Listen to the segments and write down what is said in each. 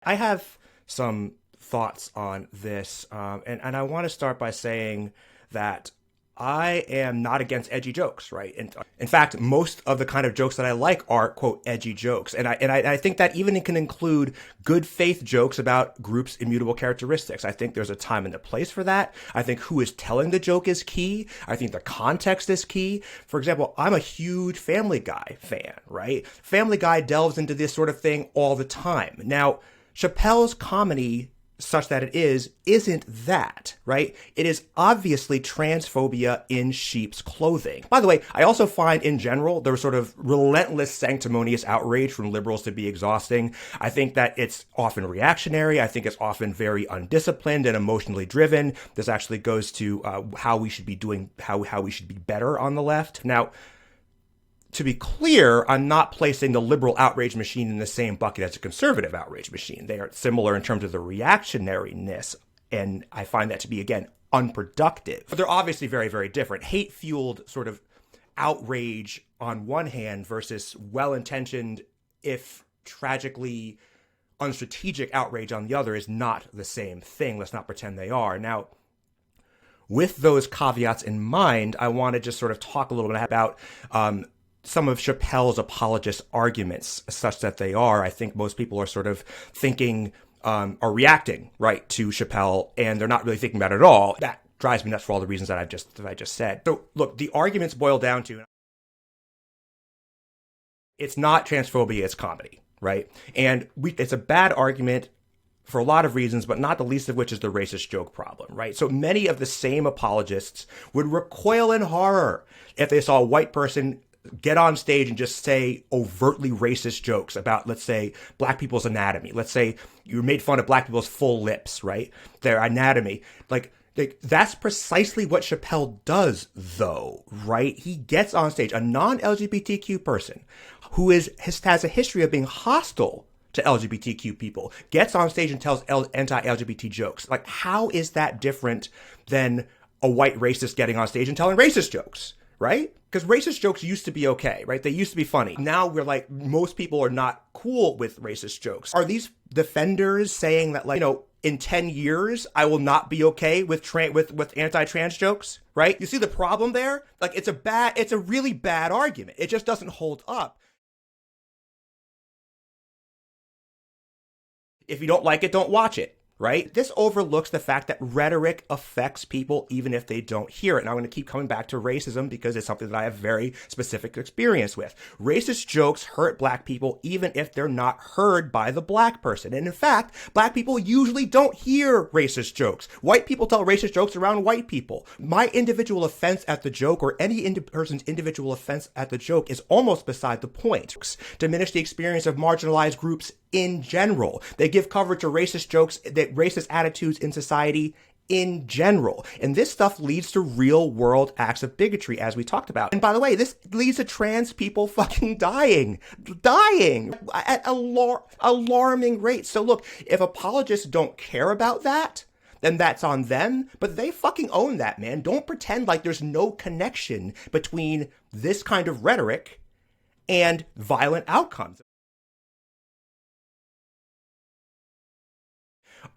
I have some thoughts on this, and I want to start by saying that I am not against edgy jokes, right? And in fact, most of the kind of jokes that I like are quote edgy jokes, and I think that even it can include good faith jokes about groups' immutable characteristics. I think there's a time and a place for that. I think who is telling the joke is key. I think the context is key. For example, I'm a huge Family Guy fan, right? Family Guy delves into this sort of thing all the time. Now, Chappelle's comedy, such that it isn't that, right? It is obviously transphobia in sheep's clothing. By the way, I also find in general there sort of relentless sanctimonious outrage from liberals to be exhausting. I think that it's often reactionary. I think it's often very undisciplined and emotionally driven. This actually goes to how we should be doing, how we should be better on the left. Now, to be clear, I'm not placing the liberal outrage machine in the same bucket as a conservative outrage machine. They are similar in terms of the reactionariness, and I find that to be, again, unproductive. But they're obviously very, very different. Hate-fueled sort of outrage on one hand versus well-intentioned, if tragically unstrategic outrage on the other is not the same thing. Let's not pretend they are. Now, with those caveats in mind, I want to just sort of talk a little bit about some of Chappelle's apologist arguments, such that they are. I think most people are sort of thinking or reacting right to Chappelle, and they're not really thinking about it at all. That drives me nuts for all the reasons that I just said. So look, the arguments boil down to it's not transphobia, it's comedy, right? And it's a bad argument for a lot of reasons, but not the least of which is the racist joke problem, right? So many of the same apologists would recoil in horror if they saw a white person get on stage and just say overtly racist jokes about, let's say, black people's anatomy. Let's say you made fun of black people's full lips, right? Their anatomy. Like that's precisely what Chappelle does, though, right? He gets on stage, a non-LGBTQ person who has a history of being hostile to LGBTQ people, gets on stage and tells anti-LGBT jokes. Like, how is that different than a white racist getting on stage and telling racist jokes? Right? Because racist jokes used to be okay, right? They used to be funny. Now we're like, most people are not cool with racist jokes. Are these defenders saying that, like, in 10 years, I will not be okay with anti-trans jokes, right? You see the problem there? Like, it's a really bad argument. It just doesn't hold up. If you don't like it, don't watch it. Right? This overlooks the fact that rhetoric affects people even if they don't hear it. And I'm going to keep coming back to racism because it's something that I have very specific experience with. Racist jokes hurt black people even if they're not heard by the black person. And in fact, black people usually don't hear racist jokes. White people tell racist jokes around white people. My individual offense at the joke, or any person's individual offense at the joke, is almost beside the point. Diminish the experience of marginalized groups in general. They give coverage to racist jokes, that racist attitudes in society in general. And this stuff leads to real world acts of bigotry, as we talked about. And by the way, this leads to trans people fucking dying at alarming rates. So look, if apologists don't care about that, then that's on them, but they fucking own that, man. Don't pretend like there's no connection between this kind of rhetoric and violent outcomes.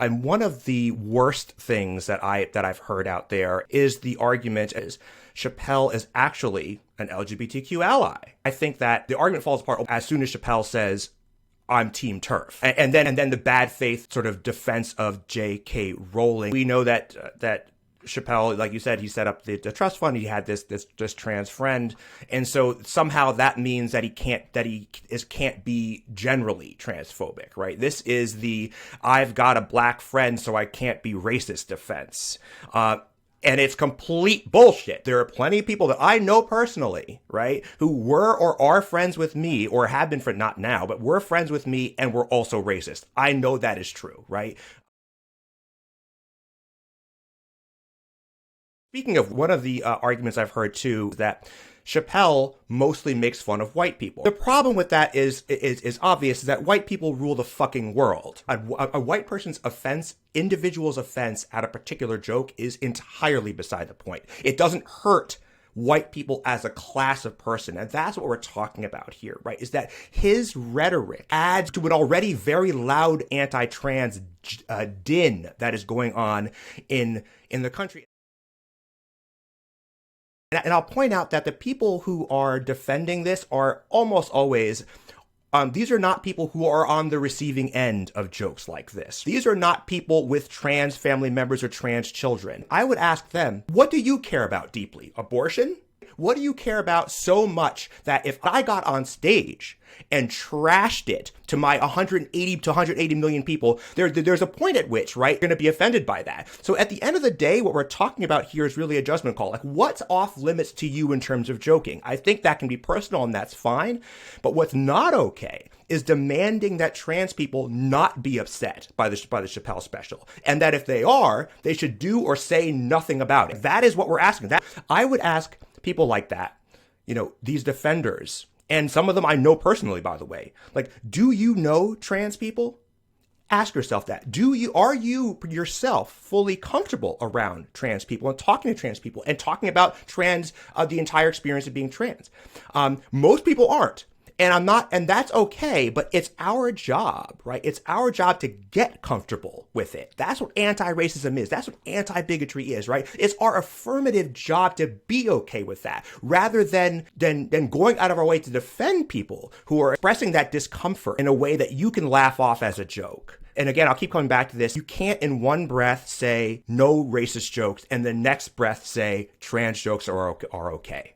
And one of the worst things that I've heard out there is the argument is Chappelle is actually an LGBTQ ally. I think that the argument falls apart as soon as Chappelle says, I'm Team TERF. And then the bad faith sort of defense of J.K. Rowling. We know that Chappelle, like you said, he set up the trust fund. He had this trans friend, and so somehow that means that he can't be generally transphobic, right? This is the I've got a black friend, so I can't be racist defense. And it's complete bullshit. There are plenty of people that I know personally, right, who were or are friends with me, or have been for not now, but were friends with me and were also racist. I know that is true, right? Speaking of, one of the arguments I've heard too, that Chappelle mostly makes fun of white people. The problem with that is obvious, is that white people rule the fucking world. A white person's offense, individual's offense at a particular joke, is entirely beside the point. It doesn't hurt white people as a class of person. And that's what we're talking about here, right? Is that his rhetoric adds to an already very loud anti-trans din that is going on in the country. And I'll point out that the people who are defending this are almost always these are not people who are on the receiving end of jokes like this. These are not people with trans family members or trans children. I would ask them, what do you care about deeply? Abortion? What do you care about so much that if I got on stage and trashed it to my 180 to 180 million people, there's a point at which, right, you're going to be offended by that. So at the end of the day, what we're talking about here is really a judgment call. Like, what's off limits to you in terms of joking? I think that can be personal and that's fine. But what's not okay is demanding that trans people not be upset by the Chappelle special. And that if they are, they should do or say nothing about it. That is what we're asking. That I would ask people like that, these defenders, and some of them I know personally, by the way, like, do you know trans people? Ask yourself that. Are you yourself fully comfortable around trans people and talking to trans people and talking about the entire experience of being trans? Most people aren't. And I'm not, and that's okay, but it's our job, right? It's our job to get comfortable with it. That's what anti-racism is. That's what anti-bigotry is, right? It's our affirmative job to be okay with that, rather than going out of our way to defend people who are expressing that discomfort in a way that you can laugh off as a joke. And again, I'll keep coming back to this. You can't in one breath say no racist jokes and the next breath say trans jokes are okay.